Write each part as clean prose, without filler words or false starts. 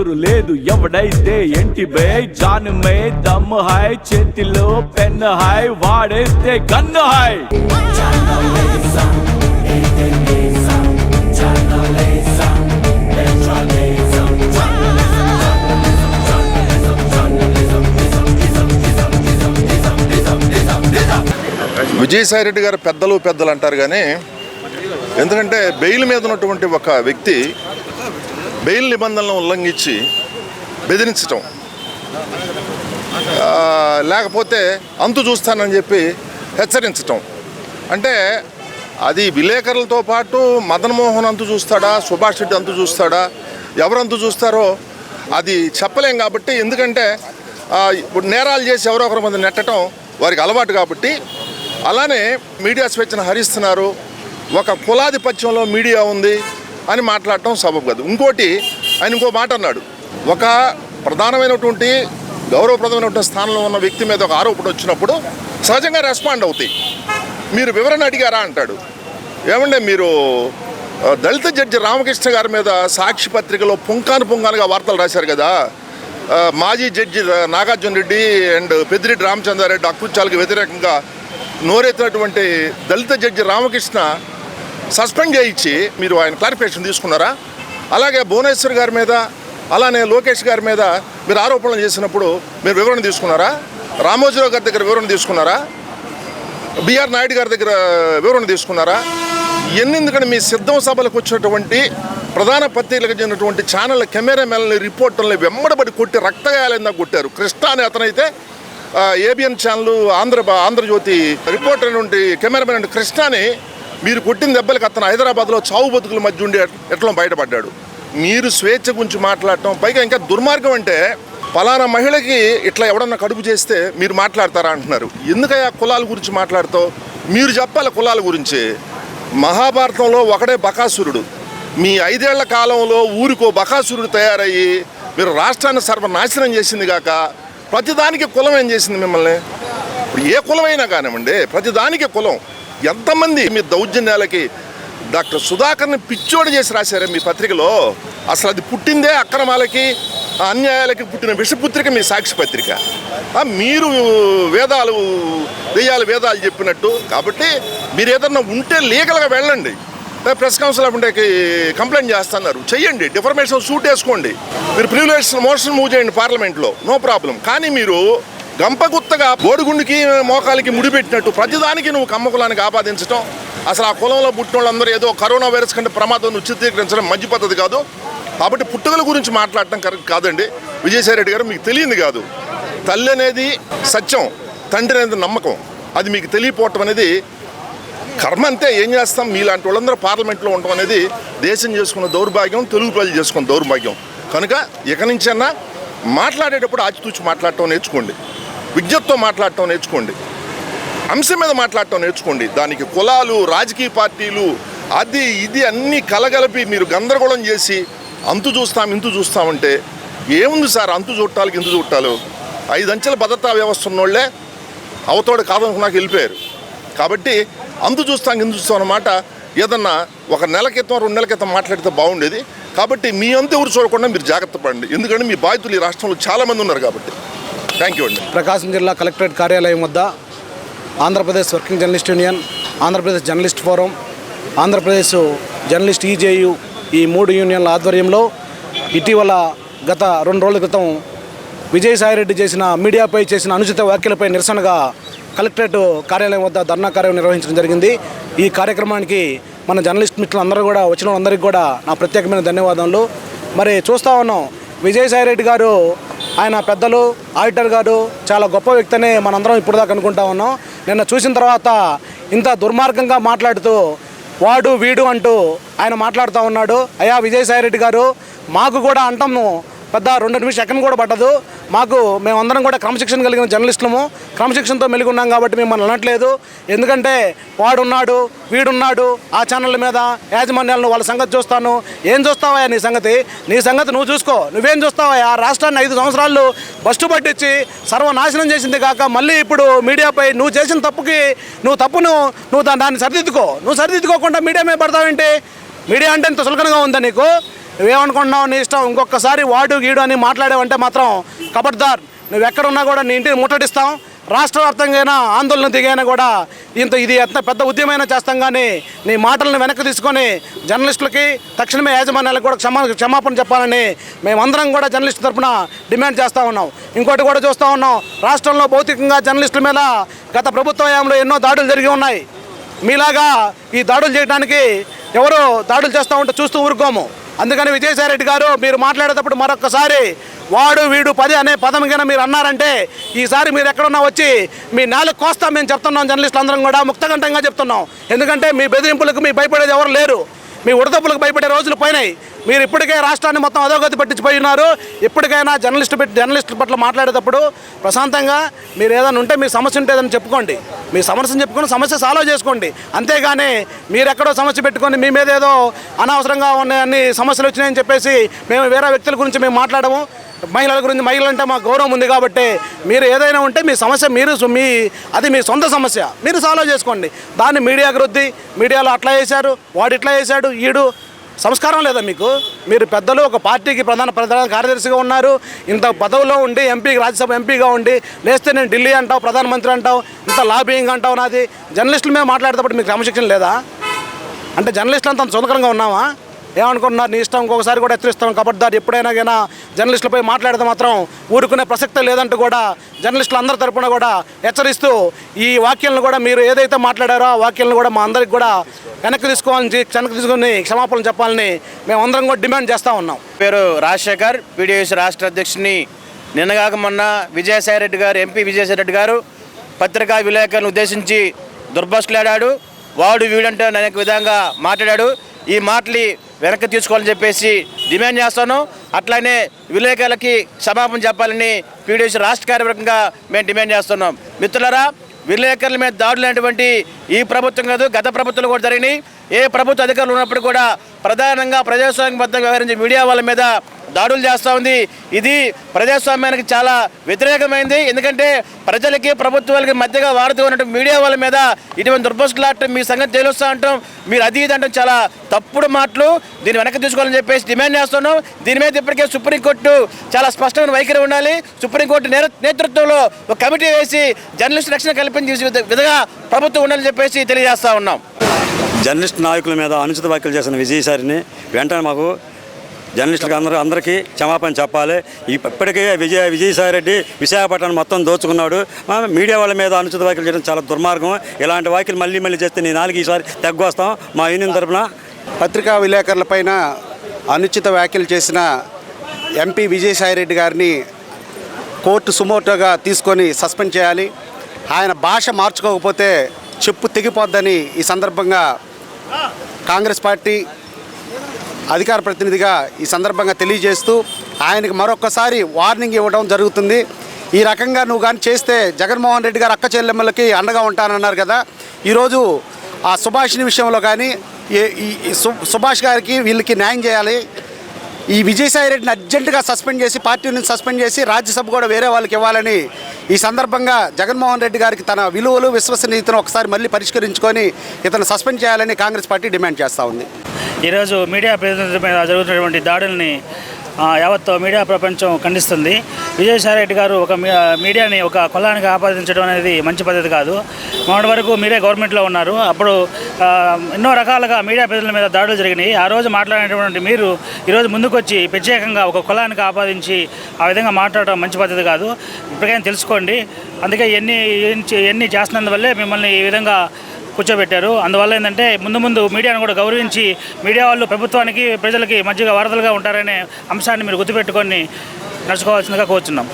ఎదురు లేదు ఎవడైతే ఎంటి బే జాన్ మే దమ్ హై చేతిలో పెన్ హై వాడేస్తే గన్ హై విజయసాయిరెడ్డి గారు పెద్దలు అంటారు కానీ ఎందుకంటే బెయిల్ మీద ఉన్నటువంటి ఒక వ్యక్తి బెయిల్ నిబంధనలను ఉల్లంఘించి బెదిరించటం లేకపోతే అంతు చూస్తానని చెప్పి హెచ్చరించటం అంటే అది విలేకరులతో పాటు మదన్ మోహన్ అంతు చూస్తాడా, సుభాష్ రెడ్డి అంతు చూస్తాడా, ఎవరు అంతు చూస్తారో అది చెప్పలేం. కాబట్టి ఎందుకంటే ఇప్పుడు నేరాలు చేసి ఎవరో ఒకరి మంది నెట్టడం వారికి అలవాటు కాబట్టి అలానే మీడియా స్వేచ్ఛను హరిస్తున్నారు, ఒక కులాధిపత్యంలో మీడియా ఉంది అని మాట్లాడటం సబబు కాదు. ఇంకోటి ఆయన ఇంకో మాట అన్నాడు, ఒక ప్రధానమైనటువంటి గౌరవప్రదమైనటువంటి స్థానంలో ఉన్న వ్యక్తి మీద ఒక ఆరోపణ వచ్చినప్పుడు సహజంగా రెస్పాండ్ అవుతాయి. మీరు వివరణ అడిగారా అంటాడు. ఏమంటే మీరు దళిత జడ్జి రామకృష్ణ గారి మీద సాక్షి పత్రికలో పుంకానుగా వార్తలు రాశారు కదా, మాజీ జడ్జి నాగార్జున రెడ్డి అండ్ పెద్దిరెడ్డి రామచంద్రారెడ్డి అకృత్యాలకు వ్యతిరేకంగా నోరెత్తినటువంటి దళిత జడ్జి రామకృష్ణ సస్పెండ్ చేయించి మీరు ఆయన క్లారిఫికేషన్ తీసుకున్నారా? అలాగే భువనేశ్వర్ గారి మీద అలానే లోకేష్ గారి మీద మీరు ఆరోపణలు చేసినప్పుడు మీరు వివరణ తీసుకున్నారా? రామోజీరావు గారి దగ్గర వివరణ తీసుకున్నారా? బిఆర్ నాయుడు గారి దగ్గర వివరణ తీసుకున్నారా? ఎందుకంటే మీ సిద్ధం సభలకు వచ్చినటువంటి ప్రధాన పత్రికలకు చెందినటువంటి ఛానళ్ళ కెమెరామెన్లని రిపోర్టర్లని వెంబడబడి కొట్టి రక్తగాయాలైందా కొట్టారు. కృష్ణ అనే అతనైతే ఏబిఎన్ ఛానల్ ఆంధ్రజ్యోతి రిపోర్టర్ నుండి కెమెరామెన్ నుండి కృష్ణని మీరు కొట్టిన దెబ్బలకి అతను హైదరాబాద్లో చావు బతుకుల మధ్య ఉండి ఎట్లా బయటపడ్డాడు. మీరు స్వేచ్ఛ గురించి మాట్లాడటం, పైగా ఇంకా దుర్మార్గం అంటే పలానా మహిళకి ఇట్లా ఎవడన్నా కడుపు చేస్తే మీరు మాట్లాడతారా అంటున్నారు. ఎందుకయ్యా కులాల గురించి మాట్లాడతావు? మీరు చెప్పాలి కులాల గురించి. మహాభారతంలో ఒకడే బకాసురుడు. మీ 5 ఏళ్ల కాలంలో ఊరికో బకాసురుడు తయారయ్యి మీరు రాష్ట్రాన్ని సర్వనాశనం చేసింది కాక ప్రతిదానికి కులం ఏం చేసింది మిమ్మల్ని? ఇప్పుడు ఏ కులమైనా కానివ్వండి, ప్రతిదానికి కులం. ఎంతమంది మీ దౌర్జన్యాలకి డాక్టర్ సుధాకర్ని పిచ్చోడు చేసి రాశారే మీ పత్రికలో. అసలు అది పుట్టిందే అక్రమాలకి అన్యాయాలకి పుట్టిన విషపుత్రిక మీ సాక్షి పత్రిక. మీరు వేదాలు చెప్పినట్టు. కాబట్టి మీరు ఏదన్నా ఉంటే లీగల్గా వెళ్ళండి. ప్రెస్ కౌన్సిల్ ఉంటే కంప్లైంట్ చేస్తున్నారు, చెయ్యండి. డిఫర్మేషన్ సూట్ వేసుకోండి. మీరు ప్రివిలేజ్ మోషన్ మూవ్ చేయండి పార్లమెంట్లో, నో ప్రాబ్లం. కానీ మీరు గంపగుత్తగా బోడిగుండికి మోకాలికి ముడిపెట్టినట్టు ప్రతిదానికి నువ్వు కమ్మకులానికి ఆపాదించడం, అసలు ఆ కులంలో పుట్టిన వాళ్ళందరూ ఏదో కరోనా వైరస్ కంటే ప్రమాదం నువ్వు చిత్రీకరించడం మంచి పద్ధతి కాదు. కాబట్టి పుట్టుకల గురించి మాట్లాడటం కరెక్ట్ కాదండి. విజయసాయిరెడ్డి గారు, మీకు తెలియంది కాదు. తల్లి అనేది సత్యం, తండ్రి అనేది నమ్మకం. అది మీకు తెలియపోవటం అనేది కర్మ. అంతే, ఏం చేస్తాం. మీలాంటి వాళ్ళందరూ పార్లమెంట్లో ఉండటం అనేది దేశం చేసుకున్న దౌర్భాగ్యం, తెలుగు ప్రజలు చేసుకున్న దౌర్భాగ్యం. కనుక ఇక నుంచైనా మాట్లాడేటప్పుడు ఆచితూచి మాట్లాడటం నేర్చుకోండి, విజ్ఞతతో మాట్లాడటం నేర్చుకోండి, అంశం మీద మాట్లాడటం నేర్చుకోండి. దానికి కులాలు, రాజకీయ పార్టీలు, అది ఇది అన్నీ కలగలిపి మీరు గందరగోళం చేసి అంతు చూస్తామంటే ఏముంది సార్? అంతు చుట్టాలకి ఇంతు చుట్టాలు 5 అంచెల భద్రతా వ్యవస్థ ఉన్నోళ్లే అవతోడు కాదనుకున్నాక వెళ్ళిపోయారు. కాబట్టి అంతు చూస్తాం అన్నమాట ఏదన్నా 1 నెల క్రితం 2 నెలల క్రితం మాట్లాడితే బాగుండేది. కాబట్టి మీ అంత ఎవరు చూడకుండా మీరు జాగ్రత్త పడండి. ఎందుకంటే మీ బాధితులు ఈ రాష్ట్రంలో చాలామంది ఉన్నారు. కాబట్టి థ్యాంక్ యూ అండి. ప్రకాశం జిల్లా కలెక్టరేట్ కార్యాలయం వద్ద Andhra Pradesh working journalist union, Andhra Pradesh journalist forum, Andhra Pradesh journalist EJU, ఈ 3 యూనియన్ల ఆధ్వర్యంలో ఇటీవల గత 2 రోజుల క్రితం విజయసాయిరెడ్డి చేసిన మీడియాపై చేసిన అనుచిత వ్యాఖ్యలపై నిరసనగా కలెక్టరేట్ కార్యాలయం వద్ద ధర్నా కార్యక్రమం నిర్వహించడం జరిగింది. ఈ కార్యక్రమానికి మన జర్నలిస్ట్ మిత్రులందరూ కూడా వచ్చిన వాళ్ళందరికీ కూడా నా ప్రత్యేకమైన ధన్యవాదాలు. మరి చూస్తూ ఉన్నాం, విజయసాయిరెడ్డి గారు ఆయన పెద్దలు, ఆడిటర్ గారు చాలా గొప్ప వ్యక్తి అని మనందరం ఇప్పుడు దాకా అనుకుంటా ఉన్నాం. నిన్న చూసిన తర్వాత ఇంత దుర్మార్గంగా మాట్లాడుతూ వాడు వీడు అంటూ ఆయన మాట్లాడుతూ ఉన్నాడు. అయ్యా విజయసాయిరెడ్డి గారు, మాకు కూడా అంటాము పెద్ద 2 నిమిషం ఎక్కని కూడా పట్టదు. మేమందరం కూడా క్రమశిక్షణ కలిగిన జర్నలిస్టులము, క్రమశిక్షణతో మెలిగి ఉన్నాం కాబట్టి మిమ్మల్ని అనట్లేదు. ఎందుకంటే వాడున్నాడు వీడున్నాడు ఆ ఛానళ్ళ మీద యాజమాన్యాలను వాళ్ళ సంగతి చూస్తాను. ఏం చూస్తావా నీ సంగతి నువ్వు చూసుకో. నువ్వేం చూస్తావా? ఆ రాష్ట్రాన్ని 5 సంవత్సరాలు బస్టు పట్టించి సర్వనాశనం చేసింది కాక మళ్ళీ ఇప్పుడు మీడియాపై నువ్వు చేసిన తప్పుకి నువ్వు దాన్ని సరిదిద్దుకో. నువ్వు సరిదిద్దుకోకుండా మీడియా మీద పడతావేంటి? మీడియా అంటే ఇంత సులకనగా ఉందా నీకు? నువ్వేమనుకుంటున్నావు నీ ఇష్టం, ఇంకొకసారి వాడు గీడు అని మాట్లాడావంటే మాత్రం కబడ్దార్, నువ్వు ఎక్కడున్నా కూడా నీ ఇంటిని ముట్టడిస్తాం. రాష్ట్ర వ్యాప్తంగా ఆందోళన దిగైనా కూడా ఇది ఎంత పెద్ద ఉద్యమైనా చేస్తాం. కానీ నీ మాటలను వెనక్కి తీసుకొని జర్నలిస్టులకి తక్షణమే యాజమాన్యాలకు కూడా క్షమాపణ చెప్పాలని మేమందరం కూడా జర్నలిస్టు తరఫున డిమాండ్ చేస్తూ ఉన్నాం. ఇంకోటి కూడా చూస్తూ ఉన్నాం, రాష్ట్రంలో భౌతికంగా జర్నలిస్టుల మీద గత ప్రభుత్వ హయాంలో ఎన్నో దాడులు జరిగి ఉన్నాయి. మీలాగా ఈ దాడులు చేయడానికి ఎవరు దాడులు చేస్తూ ఉంటే చూస్తూ ఊరుకోము. అందుకని విజయసాయిరెడ్డి గారు, మీరు మాట్లాడేటప్పుడు మరొకసారి వాడు వీడు 10 అనే పదం కన్నా మీరు అన్నారంటే ఈసారి మీరు ఎక్కడున్నా వచ్చి మీ నాలుగు కోస్తాం మేము చెప్తున్నాం. జర్నలిస్టులు అందరం కూడా ముక్తకంఠంగా చెప్తున్నాం. ఎందుకంటే మీ బెదిరింపులకు మీ భయపడేది ఎవరు లేరు. మీ ఉడతప్పులకు భయపడే రోజులు పోయినాయి. మీరు ఇప్పటికే రాష్ట్రాన్ని మొత్తం అధోగతి పట్టించిపోయి ఉన్నారు. ఇప్పటికైనా జర్నలిస్టుల పట్ల మాట్లాడేటప్పుడు ప్రశాంతంగా మీరు ఏదైనా ఉంటే మీ సమస్య ఉంటే ఏదైనా చెప్పుకోండి. మీ సమస్యను చెప్పుకొని సమస్య సాల్వ్ చేసుకోండి. అంతేగాని మీరు ఎక్కడో సమస్య పెట్టుకొని మీ మీద ఏదో అనవసరంగా ఉన్నాయన్ని సమస్యలు వచ్చినాయని చెప్పేసి మేము వేరే వ్యక్తుల గురించి మేము మాట్లాడము. మహిళల గురించి, మహిళలు అంటే మాకు గౌరవం ఉంది కాబట్టి మీరు ఏదైనా ఉంటే మీ సమస్య అది మీ సొంత సమస్య మీరు సాల్వ్ చేసుకోండి. దాన్ని మీడియాకు రుద్ది మీడియాలో అట్లా చేశారు, వాడు ఇట్లా చేశాడు, ఈడు సంస్కారం లేదా మీకు? మీరు పెద్దలు ఒక పార్టీకి ప్రధాన కార్యదర్శిగా ఉన్నారు. ఇంత పదవిలో ఉండి రాజ్యసభ ఎంపీగా ఉండి లేస్తే నేను ఢిల్లీ అంటావు, ప్రధానమంత్రి అంటావు, ఇంత లాబింగ్ అంటావు. నాది జర్నలిస్టుల మీద మాట్లాడేటప్పుడు మీకు క్రమశిక్షణ లేదా? అంటే జర్నలిస్టులు అంత సుందరంగా ఉన్నావా? ఏమనుకుంటున్నారు? నీ ఇష్టం, ఇంకొకసారి కూడా హెచ్చరిస్తాం. కబడ్దారు, ఎప్పుడైనా కానీ జర్నలిస్టులపై మాట్లాడితే మాత్రం ఊరుకునే ప్రసక్తే లేదంటూ కూడా జర్నలిస్టులు అందరి తరపున కూడా హెచ్చరిస్తూ ఈ వాక్యాలను కూడా మీరు ఏదైతే మాట్లాడారో ఆ వాక్యాలను కూడా మా అందరికి కూడా వెనక్కి తీసుకొని క్షమాపణలు చెప్పాలని మేమందరం కూడా డిమాండ్ చేస్తూ ఉన్నాం. పేరు రాజశేఖర్, పీడీఎస్ రాష్ట్ర అధ్యక్షుని. నిన్నగాక మొన్న విజయసాయిరెడ్డి గారు, ఎంపీ విజయసాయిరెడ్డి గారు పత్రికా విలేకరులను ఉద్దేశించి దుర్భాషలాడాడు. వాడు వీడంటే అనేక విధంగా మాట్లాడాడు. ఈ మాటలు వెనక్కి తీసుకోవాలని చెప్పేసి డిమాండ్ చేస్తాను. అట్లానే విలేకరులకి క్షమాపణ చెప్పాలని పీడీఎస్ రాష్ట్ర కార్యవర్గంగా మేము డిమాండ్ చేస్తున్నాం. మిత్రులారా, విలేకరుల మీద దాడులు అనేటువంటి ఈ ప్రభుత్వం కాదు, గత ప్రభుత్వాలు కూడా జరిగినాయి. ఏ ప్రభుత్వ అధికారులు ఉన్నప్పుడు కూడా ప్రధానంగా ప్రజాస్వామ్యబద్ధంగా వ్యవహరించే మీడియా వాళ్ళ మీద దాడులు చేస్తూ ఉంది. ఇది ప్రజాస్వామ్యానికి చాలా వ్యతిరేకమైంది. ఎందుకంటే ప్రజలకి ప్రభుత్వాలకి మధ్యగా వాడుతూ ఉన్నట్టు మీడియా వాళ్ళ మీద ఇటువంటి దుర్భాషలాడటం, మీ సంగతి తెలుస్తూ అంటాం, మీరు అది ఇది అంటాం చాలా తప్పుడు మాటలు. దీన్ని వెనక్కి తీసుకోవాలని చెప్పేసి డిమాండ్ చేస్తున్నాం. దీని మీద ఇప్పటికే సుప్రీంకోర్టు చాలా స్పష్టమైన వైఖరి ఉండాలి. సుప్రీంకోర్టు నేతృత్వంలో ఒక కమిటీ వేసి జర్నలిస్టు రక్షణ కల్పించే విధంగా ప్రభుత్వం ఉండాలని చెప్పేసి తెలియజేస్తూ ఉన్నాం. జర్నలిస్ట్ నాయకుల మీద అనుచిత వ్యాఖ్యలు చేసిన విజయసాయిని వెంటనే మాకు జర్నలిస్టులకు అందరికీ క్షమాపణ చెప్పాలి. ఇప్పటికే విజయసాయిరెడ్డి విశాఖపట్నం మొత్తం దోచుకున్నాడు. మీడియా వాళ్ళ మీద అనుచిత వ్యాఖ్యలు చేయడం చాలా దుర్మార్గం. ఇలాంటి వ్యాఖ్యలు మళ్ళీ చేస్తే నీ నాలుగు ఈసారి తగ్గొస్తాం. మా యూనియన్ తరఫున పత్రికా విలేకరులపైన అనుచిత వ్యాఖ్యలు చేసిన ఎంపీ విజయసాయిరెడ్డి గారిని కోర్టు సుమోటోగా తీసుకొని సస్పెండ్ చేయాలి. ఆయన భాష మార్చుకోకపోతే చెప్పు తెగిపోద్దని ఈ సందర్భంగా కాంగ్రెస్ పార్టీ అధికార ప్రతినిధిగా ఈ సందర్భంగా తెలియజేస్తూ ఆయనకి మరొకసారి వార్నింగ్ ఇవ్వడం జరుగుతుంది. ఈ రకంగా నువ్వు కానీ చేస్తే జగన్మోహన్ రెడ్డి గారు అక్క చెల్లెమ్మలకి అండగా ఉంటానన్నారు కదా. ఈరోజు ఆ సుభాష్ని విషయంలో కానీ సుభాష్ గారికి వీళ్ళకి న్యాయం చేయాలి. ఈ విజయసాయిరెడ్డిని అర్జెంటుగా సస్పెండ్ చేసి, పార్టీ నుంచి సస్పెండ్ చేసి రాజ్యసభ కూడా వేరే వాళ్ళకి ఇవ్వాలని ఈ సందర్భంగా జగన్మోహన్ రెడ్డి గారికి తన విలువలు విశ్వసనీయతను ఒకసారి మళ్ళీ పరిష్కరించుకొని ఇతను సస్పెండ్ చేయాలని కాంగ్రెస్ పార్టీ డిమాండ్ చేస్తూ ఉంది. ఈరోజు మీడియా ప్రతినిధుల మీద జరుగుతున్నటువంటి దాడుల్ని యావత్ మీడియా ప్రపంచం ఖండిస్తుంది. విజయసాయిరెడ్డి గారు ఒక మీడియాని ఒక కులానికి ఆపాదించడం అనేది మంచి పద్ధతి కాదు. మొన్నటి వరకు మీరే గవర్నమెంట్లో ఉన్నారు. అప్పుడు ఎన్నో రకాలుగా మీడియా ప్రతినిధుల మీద దాడులు జరిగినాయి. ఆ రోజు మాట్లాడినటువంటి మీరు ఈరోజు ముందుకొచ్చి ప్రత్యేకంగా ఒక కులానికి ఆపాదించి ఆ విధంగా మాట్లాడడం మంచి పద్ధతి కాదు. ఇప్పటికైనా తెలుసుకోండి. అందుకే ఎన్ని చేస్తున్నందువల్లే మిమ్మల్ని ఈ విధంగా కూర్చోబెట్టారు. అందువల్ల ఏంటంటే ముందు మీడియాను కూడా గౌరవించి మీడియా వాళ్ళు ప్రభుత్వానికి ప్రజలకి మధ్యగా వారధులుగా ఉంటారనే అంశాన్ని మీరు గుర్తుపెట్టుకొని నడుచుకోవాల్సిందిగా కోరుచున్నాం.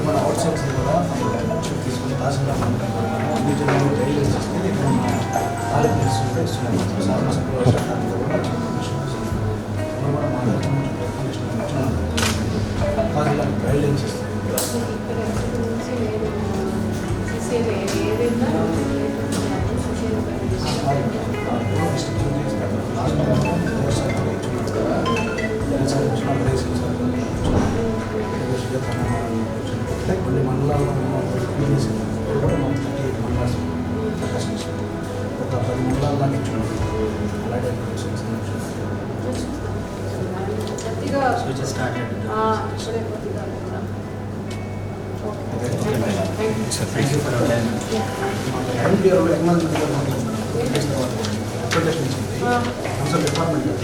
మన అవుట్ సైడ్స్ కూడా తీసుకుని తహసీల్దార్ అన్ని జిల్లాలో గైడ్లైన్స్ ఇస్తే ఇక్కడ మన ఆర్ఎంఎస్ గైడ్లైన్స్ కొన్ని మండలాల్లో ఒక 10 మండలాల్లో ఇచ్చున్నాం అలాగే డిపార్ట్మెంట్